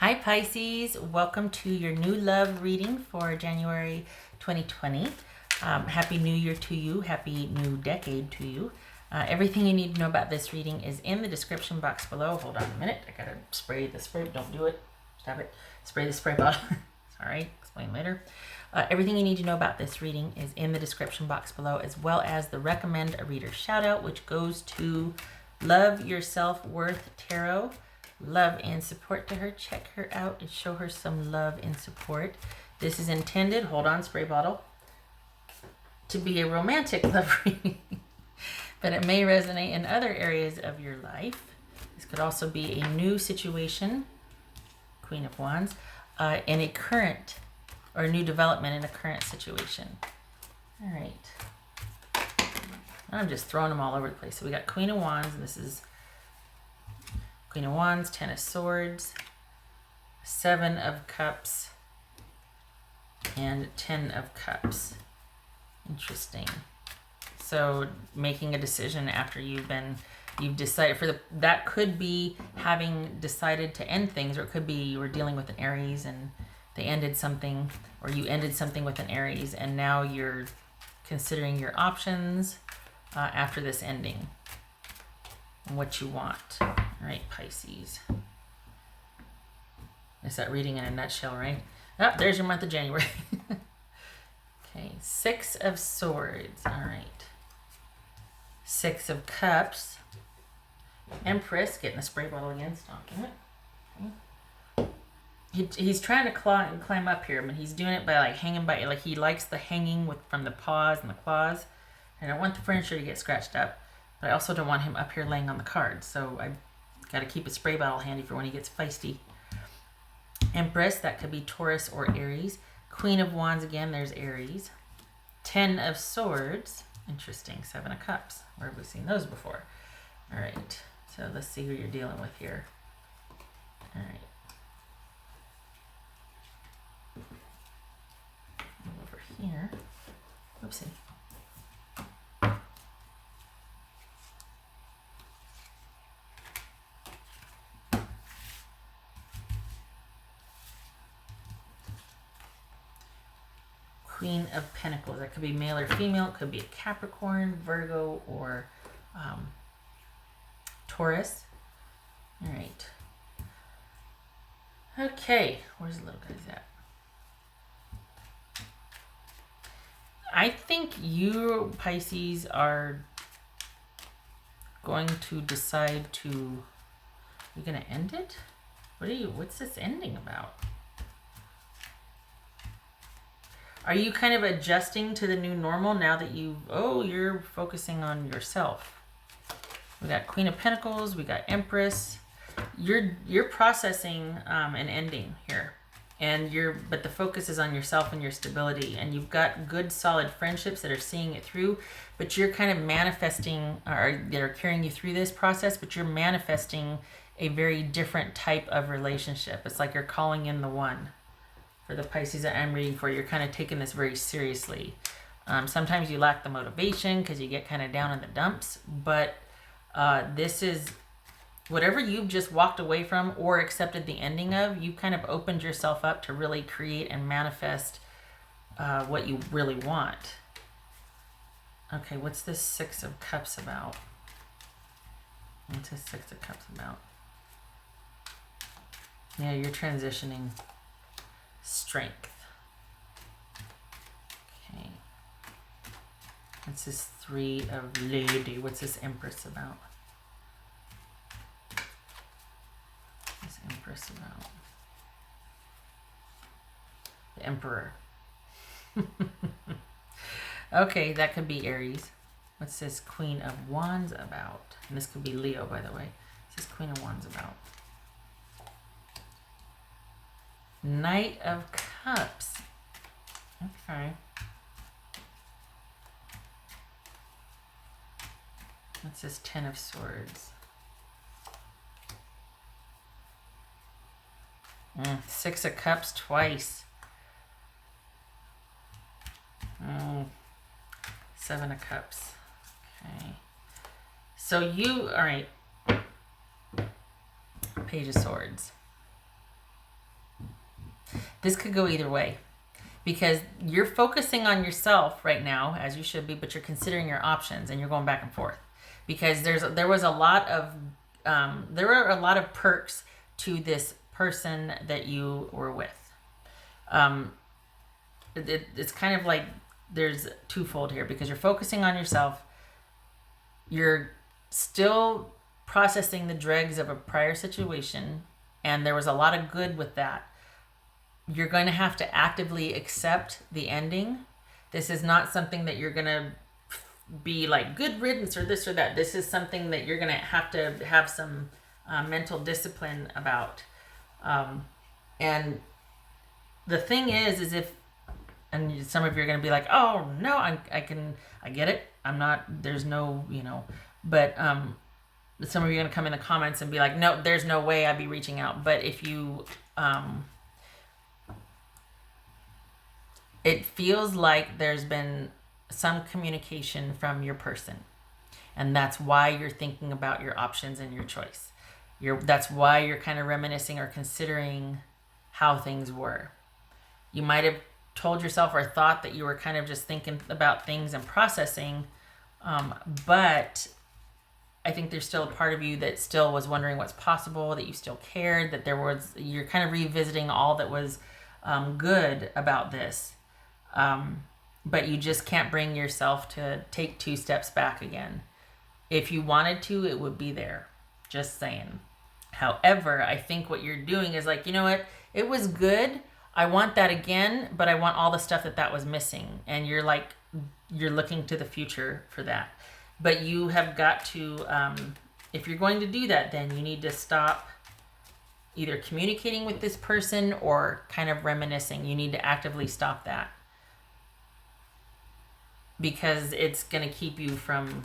Hi Pisces, welcome to your new love reading for January 2020. Happy New Year to you, happy new decade to you. Everything you need to know about this reading is in the description box below. Hold on a minute, I gotta spray the spray, don't do it, stop it. Spray the spray bottle, sorry, explain later. Everything you need to know about this reading is in the description box below, as well as the recommend a reader shout out, which goes to Love Your Self-Worth Tarot. Love and support to her. Check her out and show her some love and support. This is intended, hold on, spray bottle, to be a romantic love reading, but it may resonate in other areas of your life. This could also be a new situation, Queen of Wands, in a current or a new development in a current situation. All right. I'm just throwing them all over the place. So we got Queen of Wands, and this is Queen of Wands, Ten of Swords, Seven of Cups, and Ten of Cups. Interesting. So making a decision after you've decided that could be having decided to end things, or it could be you were dealing with an Aries and they ended something, or you ended something with an Aries, and now you're considering your options after this ending and what you want. All right, Pisces. Is that reading in a nutshell, right? Oh, there's your month of January. Okay, Six of Swords. All right. Six of Cups. Empress, getting the spray bottle again, stopping it. Okay. He's trying to climb up here, but he's doing it by like hanging by, like he likes the hanging from the paws and the claws. And I don't want the furniture to get scratched up, but I also don't want him up here laying on the cards. So I got to keep a spray bottle handy for when he gets feisty. Empress, that could be Taurus or Aries. Queen of Wands, again, there's Aries. Ten of Swords, interesting. Seven of Cups, where have we seen those before? All right, so let's see who you're dealing with here. All right. Over here. Oopsie. Queen of Pentacles. That could be male or female. It could be a Capricorn, Virgo, or Taurus. All right. Okay. Where's the little guys at? I think you, Pisces, are going to decide to... You're going to end it? What's this ending about? Are you kind of adjusting to the new normal now that you're focusing on yourself? We got Queen of Pentacles, we got Empress. You're processing an ending here. But the focus is on yourself and your stability, and you've got good solid friendships that are seeing it through, but you're kind of manifesting, or they're carrying you through this process, but you're manifesting a very different type of relationship. It's like you're calling in the one. For the Pisces that I'm reading for, you're kind of taking this very seriously. Sometimes you lack the motivation because you get kind of down in the dumps, but this is whatever you've just walked away from or accepted the ending of, you've kind of opened yourself up to really create and manifest what you really want. Okay, what's this Six of Cups about? What's this Six of Cups about? Yeah, you're transitioning. Strength. Okay. What's this Three of Lady? What's this Empress about? What's this Empress about? The Emperor. Okay, that could be Aries. What's this Queen of Wands about? And this could be Leo, by the way. What's this Queen of Wands about? Knight of Cups. Okay. What's this Ten of Swords? Six of Cups twice. Seven of Cups. Okay. So all right. Page of Swords. This could go either way, because you're focusing on yourself right now, as you should be, but you're considering your options and you're going back and forth, because there were a lot of perks to this person that you were with. It's kind of like there's twofold here, because you're focusing on yourself. You're still processing the dregs of a prior situation, and there was a lot of good with that. You're going to have to actively accept the ending. This is not something that you're going to be like good riddance or this or that. This is something that you're going to have some mental discipline about. And the thing is if, and some of you are going to be like, oh no, I get it. I'm not, there's no, but some of you are going to come in the comments and be like, no, there's no way I'd be reaching out. But if you, it feels like there's been some communication from your person, and that's why you're thinking about your options and your choice. That's why you're kind of reminiscing or considering how things were. You might have told yourself or thought that you were kind of just thinking about things and processing, but I think there's still a part of you that still was wondering what's possible, that you still cared, that you're kind of revisiting all that was good about this. But you just can't bring yourself to take 2 steps back again. If you wanted to, it would be there. Just saying. However, I think what you're doing is like, you know what? It was good. I want that again, but I want all the stuff that was missing. And you're looking to the future for that. But you have got to, if you're going to do that, then you need to stop either communicating with this person or kind of reminiscing. You need to actively stop that, because it's going to keep you from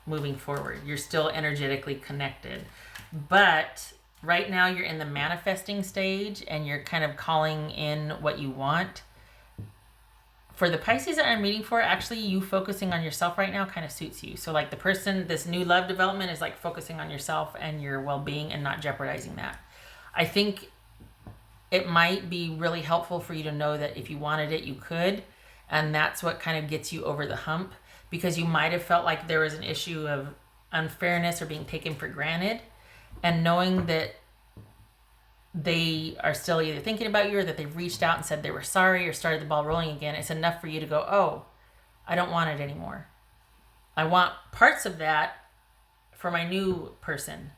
moving forward. You're still energetically connected. But right now you're in the manifesting stage and you're kind of calling in what you want. For the Pisces that I'm reading for, actually you focusing on yourself right now kind of suits you. So like the person, this new love development is like focusing on yourself and your well-being and not jeopardizing that. I think it might be really helpful for you to know that if you wanted it, you could. And that's what kind of gets you over the hump, because you might have felt like there was an issue of unfairness or being taken for granted, and knowing that they are still either thinking about you or that they've reached out and said they were sorry or started the ball rolling again. It's enough for you to go, oh, I don't want it anymore. I want parts of that for my new person.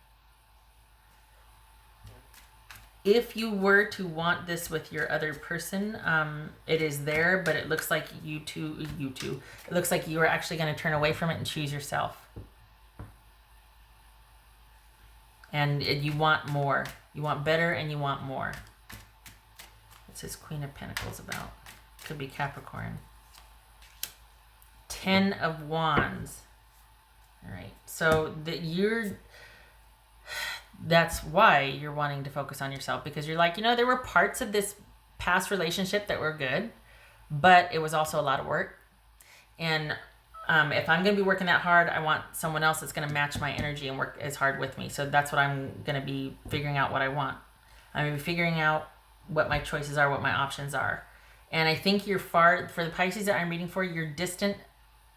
If you were to want this with your other person, it is there, but it looks like you two, it looks like you are actually going to turn away from it and choose yourself. And you want more. You want better and you want more. What's this Queen of Pentacles about? Could be Capricorn. 10 of Wands. All right. So that's why you're wanting to focus on yourself, because you're like, there were parts of this past relationship that were good, but it was also a lot of work. And if I'm going to be working that hard, I want someone else that's going to match my energy and work as hard with me. So that's what I'm going to be figuring out what I want. I'm going to be figuring out what my choices are, what my options are. And I think for the Pisces that I'm reading for, you're distant.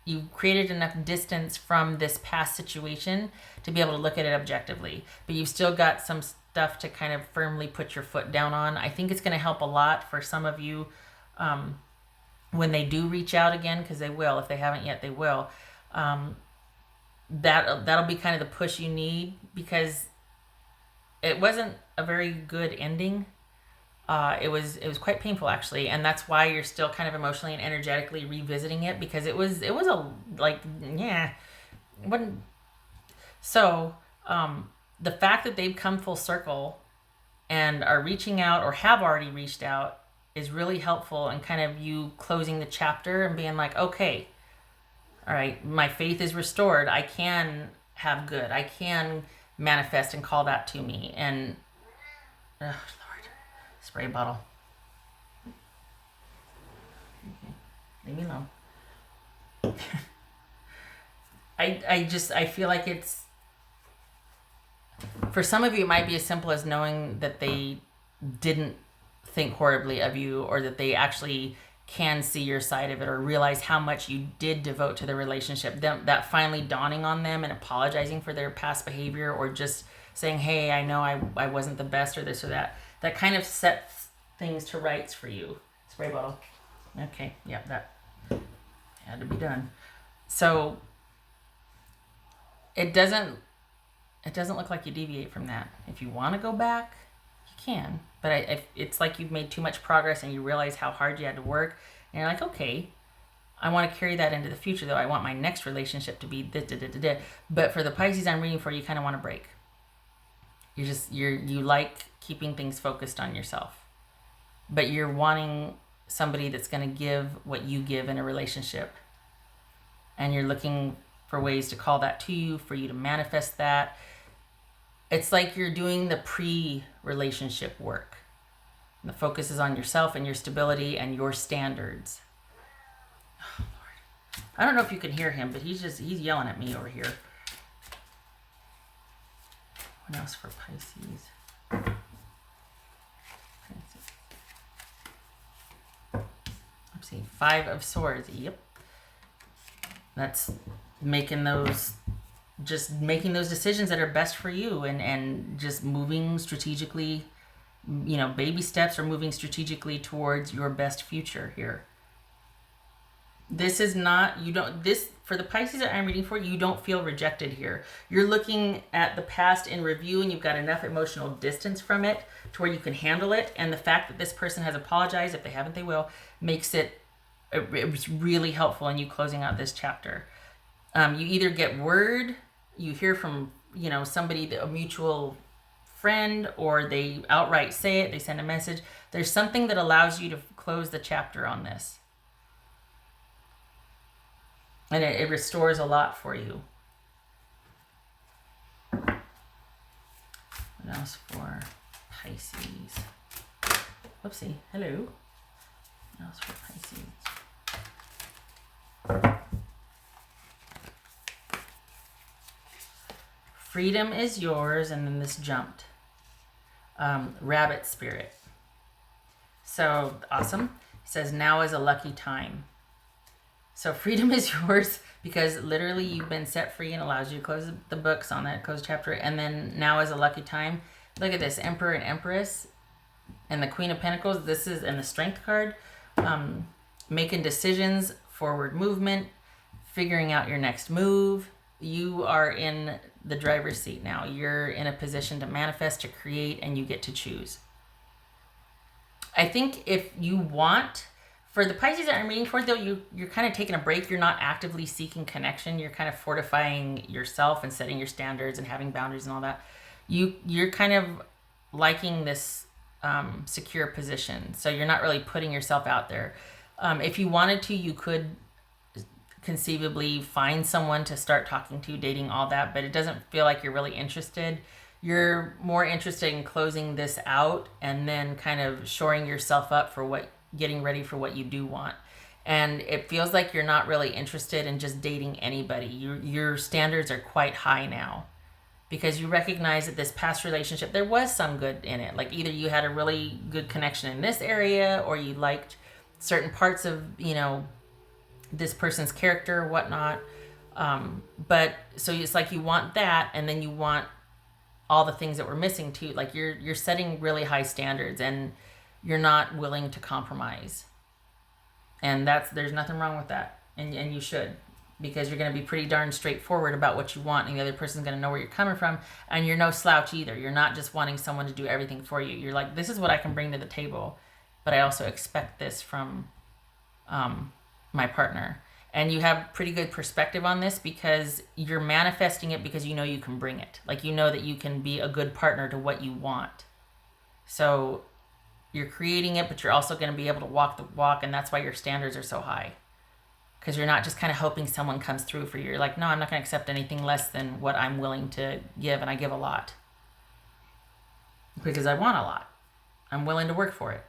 You created enough distance from this past situation to be able to look at it objectively. But you've still got some stuff to kind of firmly put your foot down on. I think it's going to help a lot for some of you when they do reach out again, because they will. If they haven't yet, they will. That'll be kind of the push you need, because it wasn't a very good ending. It was quite painful, actually, and that's why you're still kind of emotionally and energetically revisiting it, because it was so the fact that they've come full circle and are reaching out or have already reached out is really helpful, and kind of you closing the chapter and being like, okay, all right, my faith is restored. I can have good. I can manifest and call that to me. And Lord, spray bottle. Okay. Leave me alone. I feel like it's, for some of you, it might be as simple as knowing that they didn't think horribly of you, or that they actually can see your side of it or realize how much you did devote to the relationship. That finally dawning on them and apologizing for their past behavior, or just saying, hey, I know I wasn't the best, or this or that. That kind of sets things to rights for you. Spray bottle. Okay, yeah, that had to be done. So it doesn't look like you deviate from that. If you want to go back, you can. But it's like you've made too much progress and you realize how hard you had to work. And you're like, okay, I want to carry that into the future, though. I want my next relationship to be da-da-da-da-da. But for the Pisces I'm reading for, you kind of want to break. You like keeping things focused on yourself. But you're wanting somebody that's going to give what you give in a relationship. And you're looking for ways to call that to you, for you to manifest that. It's like you're doing the pre-relationship work. And the focus is on yourself and your stability and your standards. Oh, Lord. I don't know if you can hear him, but he's yelling at me over here. What else for Pisces? Let's see. 5 of Swords. Yep. That's making those decisions that are best for you, and just moving strategically, baby steps, or moving strategically towards your best future here. This is not, for the Pisces that I'm reading for, you don't feel rejected here. You're looking at the past in review, and you've got enough emotional distance from it to where you can handle it. And the fact that this person has apologized, if they haven't, they will, makes it was really helpful in you closing out this chapter. You either get word, you hear from, somebody, a mutual friend, or they outright say it, they send a message. There's something that allows you to close the chapter on this. And it restores a lot for you. What else for Pisces? Whoopsie. Hello. What else for Pisces? Freedom is yours, and then this jumped. Rabbit spirit. So, awesome. It says, now is a lucky time. So freedom is yours because literally you've been set free, and allows you to close the books on that closed chapter. And then now is a lucky time. Look at this, Emperor and Empress and the Queen of Pentacles. This is in the Strength card. Making decisions, forward movement, figuring out your next move. You are in the driver's seat now. You're in a position to manifest, to create, and you get to choose. I think if you want, for the Pisces that I'm reading for, though, you're kind of taking a break. You're not actively seeking connection. You're kind of fortifying yourself and setting your standards and having boundaries and all that. You're kind of liking this secure position. So you're not really putting yourself out there. If you wanted to, you could conceivably find someone to start talking to, dating, all that, but it doesn't feel like you're really interested. You're more interested in closing this out and then kind of shoring yourself up for getting ready for what you do want. And it feels like you're not really interested in just dating anybody. Your standards are quite high now, because you recognize that this past relationship, there was some good in it. Like either you had a really good connection in this area, or you liked certain parts of, this person's character, whatnot. But so it's like you want that, and then you want all the things that were missing too. Like you're setting really high standards, and you're not willing to compromise. And there's nothing wrong with that. And you should, because you're going to be pretty darn straightforward about what you want, and the other person's going to know where you're coming from, and you're no slouch either. You're not just wanting someone to do everything for you. You're like, this is what I can bring to the table, but I also expect this from my partner. And you have pretty good perspective on this, because you're manifesting it because you know you can bring it. Like you know that you can be a good partner to what you want. So you're creating it, but you're also going to be able to walk the walk, and that's why your standards are so high. Because you're not just kind of hoping someone comes through for you. You're like, no, I'm not going to accept anything less than what I'm willing to give, and I give a lot. Because I want a lot. I'm willing to work for it.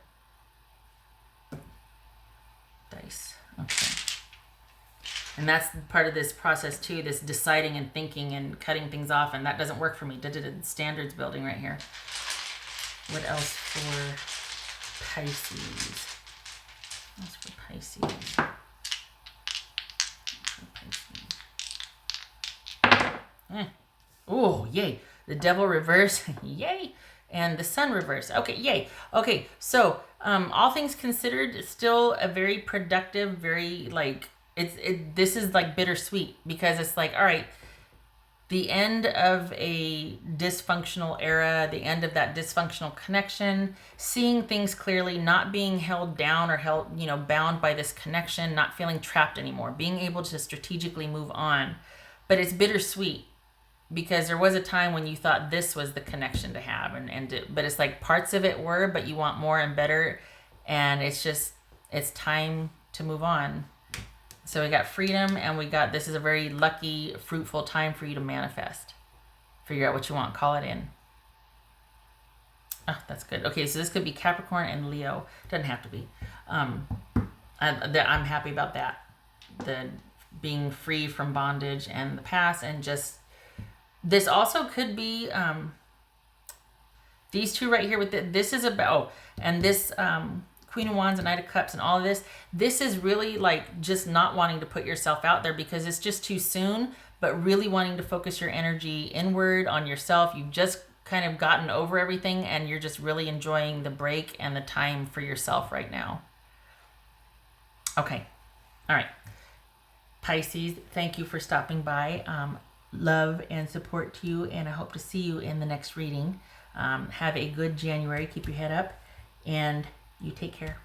Dice. Okay. And that's part of this process too, this deciding and thinking and cutting things off, and that doesn't work for me. Standards building right here. What else for Pisces. What's for Pisces? Oh, yay. The devil reverse. Yay. And the sun reverse. Okay, yay. Okay, so all things considered, still a very productive, very like, this is like bittersweet because it's like, all right, the end of a dysfunctional era, the end of that dysfunctional connection, seeing things clearly, not being held down or held, bound by this connection, not feeling trapped anymore, being able to strategically move on. But it's bittersweet because there was a time when you thought this was the connection to have, but it's like parts of it were, but you want more and better, and it's time to move on. So we got freedom, and this is a very lucky, fruitful time for you to manifest. Figure out what you want, call it in. Oh, that's good. Okay, so this could be Capricorn and Leo. Doesn't have to be. I'm happy about that. The being free from bondage and the past, and just, this also could be, these two right here with this is about, and this, Queen of Wands and Knight of Cups and all of this is really like just not wanting to put yourself out there because it's just too soon, but really wanting to focus your energy inward on yourself. You've just kind of gotten over everything and you're just really enjoying the break and the time for yourself right now. Okay. All right. Pisces, thank you for stopping by. Love and support to you, and I hope to see you in the next reading. Have a good January. Keep your head up, and you take care.